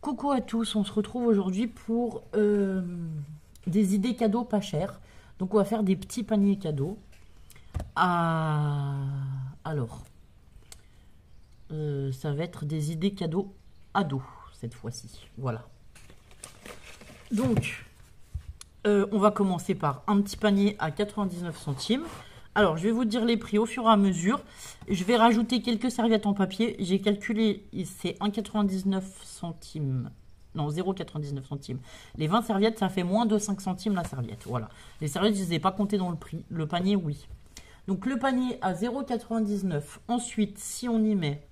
Coucou à tous, on se retrouve aujourd'hui pour des idées cadeaux pas chères. Donc on va faire des petits paniers cadeaux. Alors, ça va être des idées cadeaux ados cette fois-ci. Voilà. Donc, on va commencer par un petit panier à 99 centimes. Alors, je vais vous dire les prix au fur et à mesure. Je vais rajouter quelques serviettes en papier. J'ai calculé, c'est 1,99 centimes. Non, 0,99 centimes. Les 20 serviettes, ça fait moins de 5 centimes la serviette. Voilà. Les serviettes, je ne les ai pas comptées dans le prix. Le panier, oui. Donc, le panier à 0,99. Ensuite, si on y met...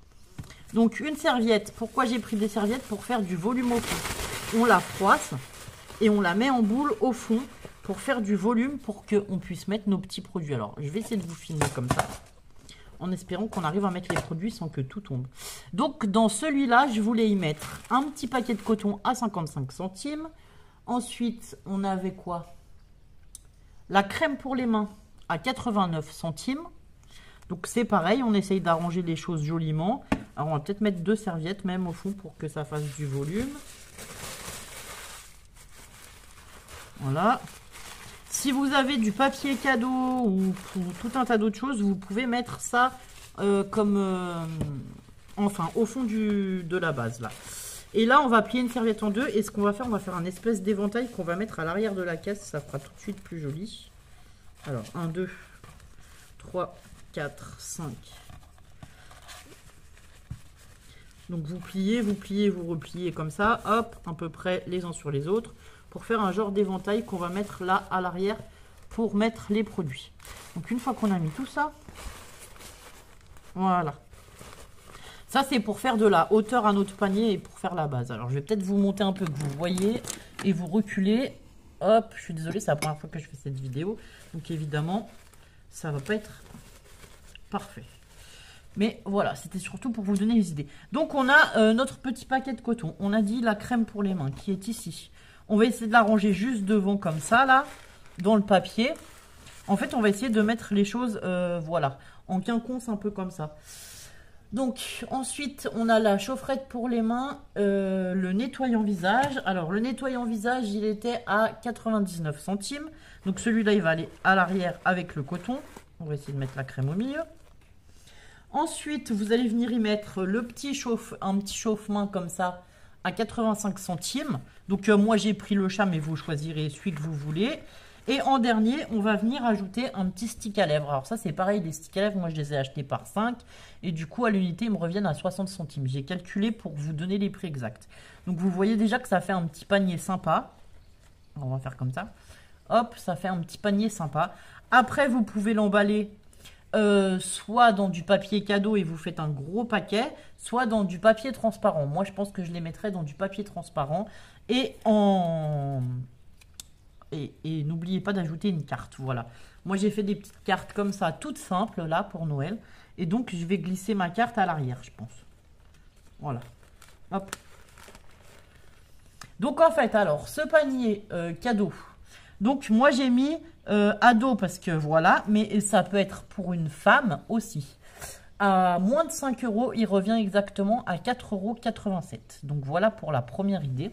Donc, une serviette. Pourquoi j'ai pris des serviettes? Pour faire du volume au fond. On la froisse et on la met en boule au fond pour faire du volume, pour qu'on puisse mettre nos petits produits. Alors, je vais essayer de vous filmer comme ça, en espérant qu'on arrive à mettre les produits sans que tout tombe. Donc, dans celui-là, je voulais y mettre un petit paquet de coton à 55 centimes. Ensuite, on avait quoi? La crème pour les mains à 89 centimes. Donc, c'est pareil, on essaye d'arranger les choses joliment. Alors, on va peut-être mettre 2 serviettes même au fond pour que ça fasse du volume. Voilà. Si vous avez du papier cadeau ou tout un tas d'autres choses, vous pouvez mettre ça enfin au fond de la base là. Et là, on va plier une serviette en deux. Et ce qu'on va faire, on va faire un espèce d'éventail qu'on va mettre à l'arrière de la caisse. Ça fera tout de suite plus joli. Alors, 1, 2, 3, 4, 5. Donc, vous pliez, vous repliez comme ça. Hop, à peu près les uns sur les autres. Pour faire un genre d'éventail qu'on va mettre là à l'arrière pour mettre les produits. Donc une fois qu'on a mis tout ça, voilà. Ça c'est pour faire de la hauteur à notre panier et pour faire la base. Alors je vais peut-être vous monter un peu que vous voyez et vous reculer. Hop, je suis désolée, c'est la première fois que je fais cette vidéo. Donc évidemment, ça va pas être parfait. Mais voilà, c'était surtout pour vous donner les idées. Donc on a notre petit paquet de coton. On a dit la crème pour les mains qui est ici. On va essayer de la ranger juste devant comme ça, là, dans le papier. En fait, on va essayer de mettre les choses, voilà, en quinconce, un peu comme ça. Donc, ensuite, on a la chaufferette pour les mains, le nettoyant visage. Alors, le nettoyant visage, il était à 99 centimes. Donc, celui-là, il va aller à l'arrière avec le coton. On va essayer de mettre la crème au milieu. Ensuite, vous allez venir y mettre un petit chauffe-main comme ça, à 85 centimes. Donc moi j'ai pris le chat, mais vous choisirez celui que vous voulez. Et en dernier, on va venir ajouter un petit stick à lèvres. Alors ça c'est pareil, les sticks à lèvres, moi je les ai achetés par 5. Et du coup à l'unité, ils me reviennent à 60 centimes. J'ai calculé pour vous donner les prix exacts. Donc vous voyez déjà que ça fait un petit panier sympa. On va faire comme ça. Hop, ça fait un petit panier sympa. Après vous pouvez l'emballer soit dans du papier cadeau et vous faites un gros paquet, soit dans du papier transparent. Moi, je pense que je les mettrais dans du papier transparent. Et n'oubliez pas d'ajouter une carte. Voilà. Moi, j'ai fait des petites cartes comme ça, toutes simples, là, pour Noël. Et donc, je vais glisser ma carte à l'arrière, je pense. Voilà. Hop. Donc, en fait, alors, ce panier cadeau... Donc, moi, j'ai mis ado parce que voilà, mais ça peut être pour une femme aussi. À moins de 5 €, il revient exactement à 4,87 €. Donc, voilà pour la première idée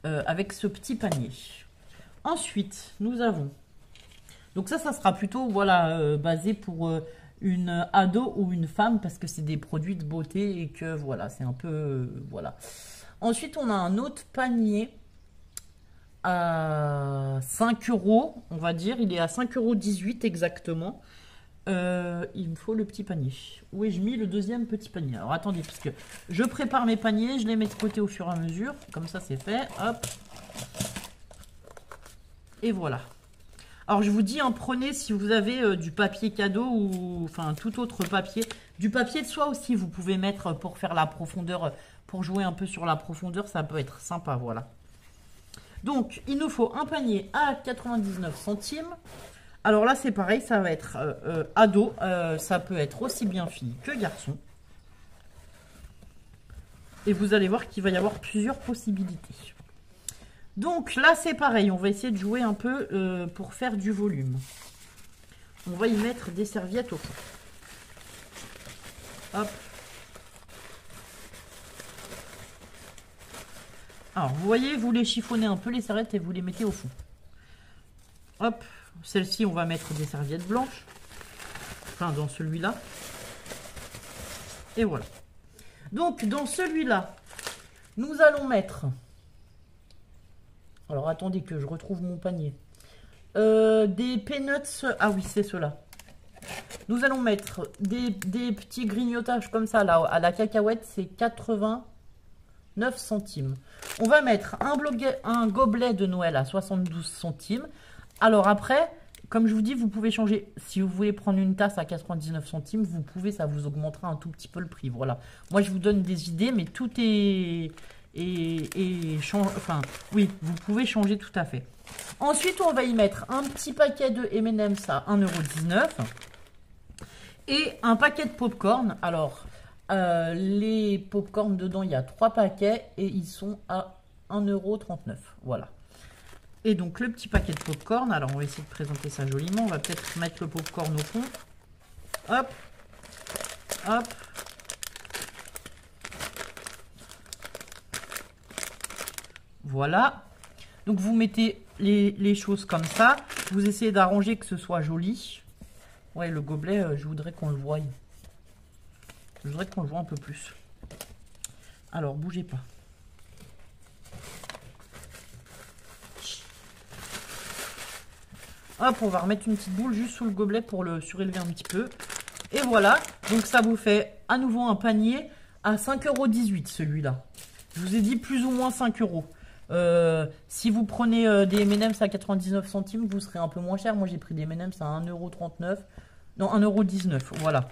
avec ce petit panier. Ensuite, nous avons... Donc, ça sera plutôt voilà, basé pour une ado ou une femme parce que c'est des produits de beauté et que voilà, c'est un peu... voilà. Ensuite, on a un autre panier à 5 €, on va dire. Il est à 5,18 € exactement. Il me faut le petit panier. Où ai-je mis le deuxième petit panier? Alors attendez, parce que je prépare mes paniers, je les mets de côté au fur et à mesure. Comme ça, c'est fait. Hop. Et voilà. Alors je vous dis, hein, prenez si vous avez du papier cadeau ou enfin tout autre papier. Du papier de soie aussi, vous pouvez mettre pour faire la profondeur, pour jouer un peu sur la profondeur, ça peut être sympa, voilà. Donc, il nous faut un panier à 99 centimes. Alors là, c'est pareil, ça va être ado. Ça peut être aussi bien fille que garçon. Et vous allez voir qu'il va y avoir plusieurs possibilités. Donc là, c'est pareil. On va essayer de jouer un peu pour faire du volume. On va y mettre des serviettes au fond. Hop. Alors, vous voyez, vous les chiffonnez un peu, les serviettes, et vous les mettez au fond. Hop, celle-ci, on va mettre des serviettes blanches. Enfin, dans celui-là. Et voilà. Donc, dans celui-là, nous allons mettre... Alors, attendez que je retrouve mon panier. Des peanuts... Ah oui, c'est ceux-là. Nous allons mettre des petits grignotages comme ça, là, à la cacahuète, c'est 89 centimes. On va mettre un gobelet de Noël à 72 centimes. Alors après, comme je vous dis, vous pouvez changer. Si vous voulez prendre une tasse à 99 centimes, vous pouvez, ça vous augmentera un tout petit peu le prix. Voilà. Moi, je vous donne des idées, mais tout est... Enfin, oui, vous pouvez changer tout à fait. Ensuite, on va y mettre un petit paquet de M&M's à 1,19 € et un paquet de popcorn. Alors, les popcorn dedans, il y a 3 paquets et ils sont à 1,39 €. Voilà. Et donc, le petit paquet de popcorn. Alors, on va essayer de présenter ça joliment. On va peut-être mettre le popcorn au fond. Hop. Hop. Voilà. Donc, vous mettez les choses comme ça. Vous essayez d'arranger que ce soit joli. Ouais, le gobelet, je voudrais qu'on le voie. Je voudrais qu'on le voit un peu plus. Alors, bougez pas. Hop, on va remettre une petite boule juste sous le gobelet pour le surélever un petit peu. Et voilà. Donc, ça vous fait à nouveau un panier à 5,18 € celui-là. Je vous ai dit plus ou moins 5 €. Si vous prenez des M&M's à 99 centimes, vous serez un peu moins cher. Moi, j'ai pris des M&M's à 1,39 €. Non, 1,19 €. Voilà.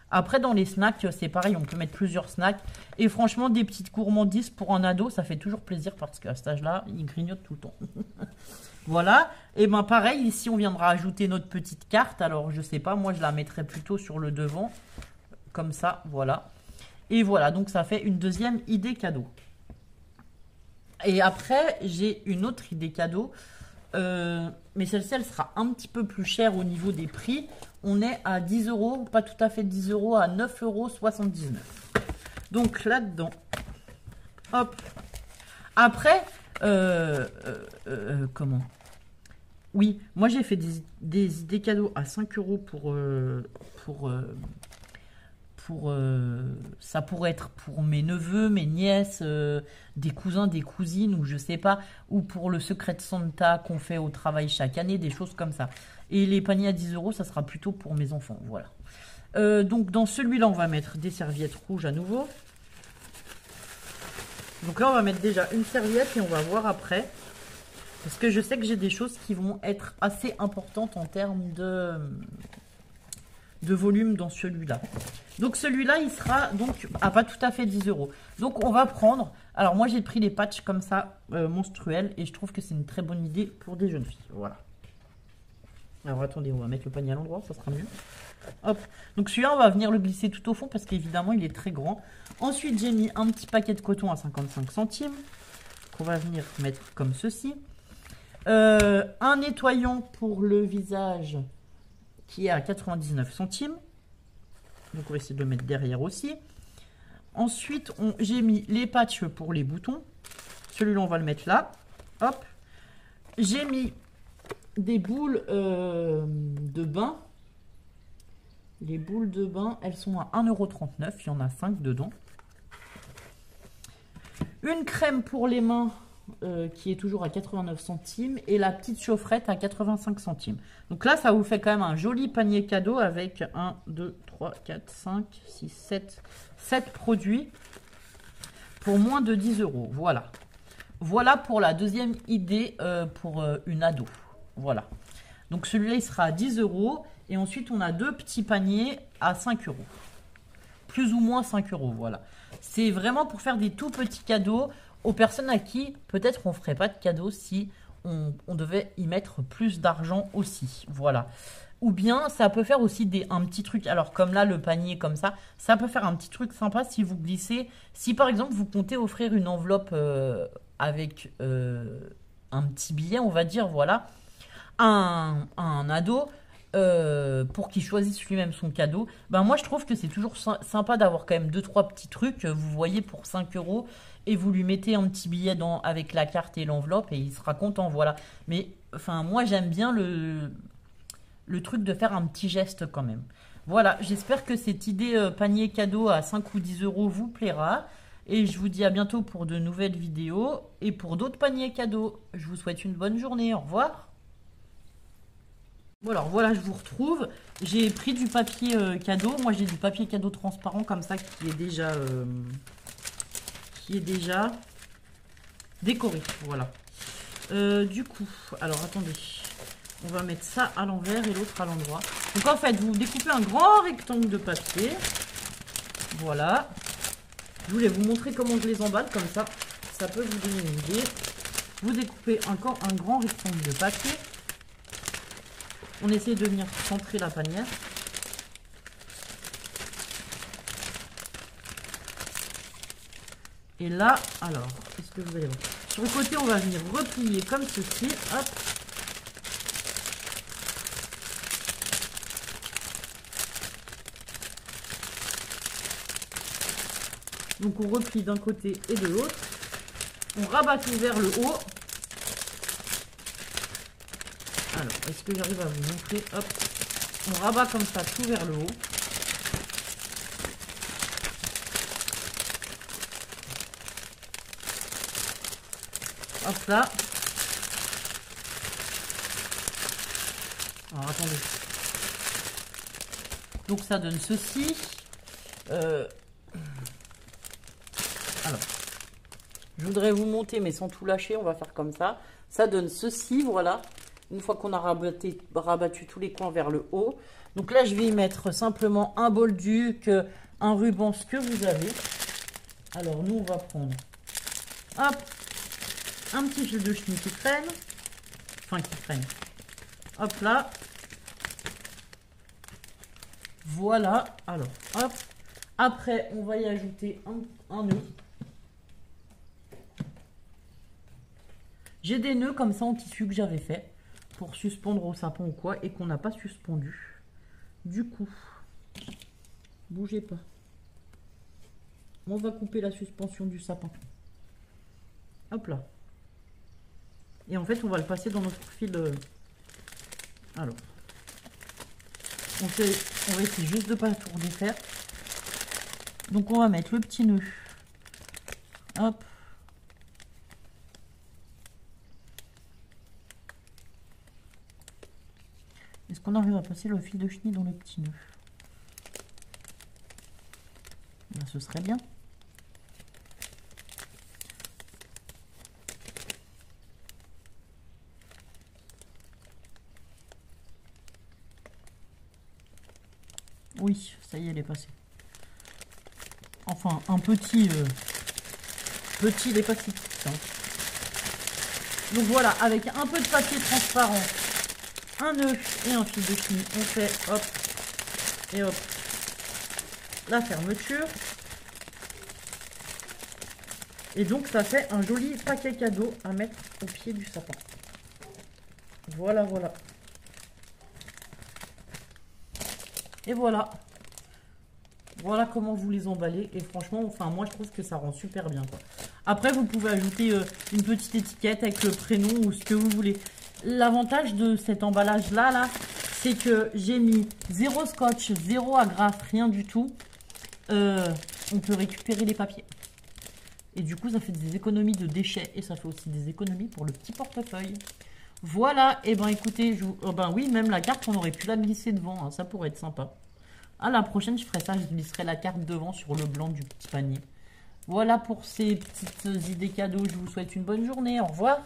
Après, dans les snacks, c'est pareil. On peut mettre plusieurs snacks. Et franchement, des petites gourmandises pour un ado, ça fait toujours plaisir parce qu'à cet âge-là, il grignote tout le temps. Voilà. Et ben pareil, ici, on viendra ajouter notre petite carte. Alors, je sais pas. Moi, je la mettrai plutôt sur le devant. Comme ça, voilà. Et voilà. Donc, ça fait une deuxième idée cadeau. Et après, j'ai une autre idée cadeau. Mais celle-ci, elle sera un petit peu plus chère au niveau des prix. On est à 10 €, pas tout à fait 10 €, à 9,79 €. Donc là-dedans, hop. Après, comment? Oui, moi j'ai fait des idées cadeaux à 5 € ça pourrait être pour mes neveux, mes nièces, des cousins, des cousines, ou je sais pas, ou pour le secret de Santa qu'on fait au travail chaque année, des choses comme ça. Et les paniers à 10 €, ça sera plutôt pour mes enfants, voilà. Donc dans celui-là, on va mettre des serviettes rouges à nouveau. Donc là, on va mettre déjà une serviette et on va voir après. Parce que je sais que j'ai des choses qui vont être assez importantes en termes de volume dans celui-là. Donc celui-là, il sera donc à pas tout à fait 10 €. Donc on va prendre... Alors moi, j'ai pris les patchs comme ça, menstruels. Et je trouve que c'est une très bonne idée pour des jeunes filles. Voilà. Alors attendez, on va mettre le panier à l'endroit, ça sera mieux. Hop. Donc celui-là, on va venir le glisser tout au fond parce qu'évidemment, il est très grand. Ensuite, j'ai mis un petit paquet de coton à 55 centimes qu'on va venir mettre comme ceci. Un nettoyant pour le visage qui est à 99 centimes. Donc on va essayer de le mettre derrière aussi. Ensuite, j'ai mis les patchs pour les boutons. Celui-là, on va le mettre là. Hop. J'ai mis des boules de bain. Les boules de bain, elles sont à 1,39 €. Il y en a 5 dedans. Une crème pour les mains qui est toujours à 89 centimes. Et la petite chaufferette à 85 centimes. Donc là, ça vous fait quand même un joli panier cadeau avec 1, 2, 3, 4, 5, 6, 7 produits pour moins de 10 €. Voilà. Voilà pour la deuxième idée pour une ado. Voilà. Donc celui-là, il sera à 10 €. Et ensuite, on a deux petits paniers à 5 €. Plus ou moins 5 €, voilà. C'est vraiment pour faire des tout petits cadeaux aux personnes à qui, peut-être, on ne ferait pas de cadeaux si on devait y mettre plus d'argent aussi. Voilà. Ou bien, ça peut faire aussi un petit truc. Alors, comme là, le panier comme ça peut faire un petit truc sympa si vous glissez. Si, par exemple, vous comptez offrir une enveloppe avec un petit billet, on va dire, voilà, à un ado. pour qu'il choisisse lui-même son cadeau. Ben moi je trouve que c'est toujours sympa d'avoir quand même 2-3 petits trucs, vous voyez, pour 5 euros, et vous lui mettez un petit billet avec la carte et l'enveloppe et il sera content, voilà. Mais enfin moi j'aime bien le truc de faire un petit geste quand même. Voilà, j'espère que cette idée panier cadeau à 5 ou 10 euros vous plaira. Et je vous dis à bientôt pour de nouvelles vidéos et pour d'autres paniers cadeaux. Je vous souhaite une bonne journée, au revoir. Bon alors voilà, je vous retrouve. J'ai pris du papier cadeau. Moi j'ai du papier cadeau transparent comme ça qui est déjà décoré. Voilà. Du coup, alors attendez. On va mettre ça à l'envers et l'autre à l'endroit. Donc en fait, vous découpez un grand rectangle de papier. Voilà. Je voulais vous montrer comment je les emballe comme ça. Ça peut vous donner une idée. Vous découpez encore un grand rectangle de papier. On essaie de venir centrer la panière. Et là, alors, qu'est-ce que vous allez voir? Sur le côté, on va venir replier comme ceci. Hop. Donc on replie d'un côté et de l'autre. On rabat tout vers le haut. Alors, est-ce que j'arrive à vous montrer? Hop. On rabat comme ça tout vers le haut. Hop là. Alors attendez. Donc ça donne ceci. Alors, je voudrais vous monter, mais sans tout lâcher, on va faire comme ça. Ça donne ceci, voilà. Une fois qu'on a rabattu tous les coins vers le haut. Donc là, je vais y mettre simplement un bolduc, un ruban, ce que vous avez. Alors, nous, on va prendre, hop, un petit fil de chenille qui traîne. Enfin, qui traîne. Hop là. Voilà. Alors, hop. Après, on va y ajouter un nœud. J'ai des nœuds comme ça en tissu que j'avais fait pour suspendre au sapin ou quoi et qu'on n'a pas suspendu. Du coup, bougez pas. On va couper la suspension du sapin. Hop là. Et en fait, on va le passer dans notre fil. Alors, on va essayer juste de ne pas tout défaire. Donc, on va mettre le petit nœud. Hop. Est-ce qu'on arrive à passer le fil de chenille dans le petit nœud? Ben, ce serait bien. Oui, ça y est, elle est passée. Enfin, un petit... il est pas si petit, hein. Donc voilà, avec un peu de papier transparent, un nœud et un fil de chenille, on fait hop et hop la fermeture. Et donc ça fait un joli paquet cadeau à mettre au pied du sapin. Voilà, voilà. Et voilà. Voilà comment vous les emballez. Et franchement, enfin moi je trouve que ça rend super bien, quoi. Après, vous pouvez ajouter une petite étiquette avec le prénom ou ce que vous voulez. L'avantage de cet emballage-là, c'est que j'ai mis 0 scotch, 0 agrafe, rien du tout. On peut récupérer les papiers. Et du coup, ça fait des économies de déchets. Et ça fait aussi des économies pour le petit portefeuille. Voilà. Et ben écoutez, ben oui, même la carte, on aurait pu la glisser devant, hein, ça pourrait être sympa. À la prochaine, je ferai ça. Je glisserai la carte devant sur le blanc du petit panier. Voilà pour ces petites idées cadeaux. Je vous souhaite une bonne journée. Au revoir.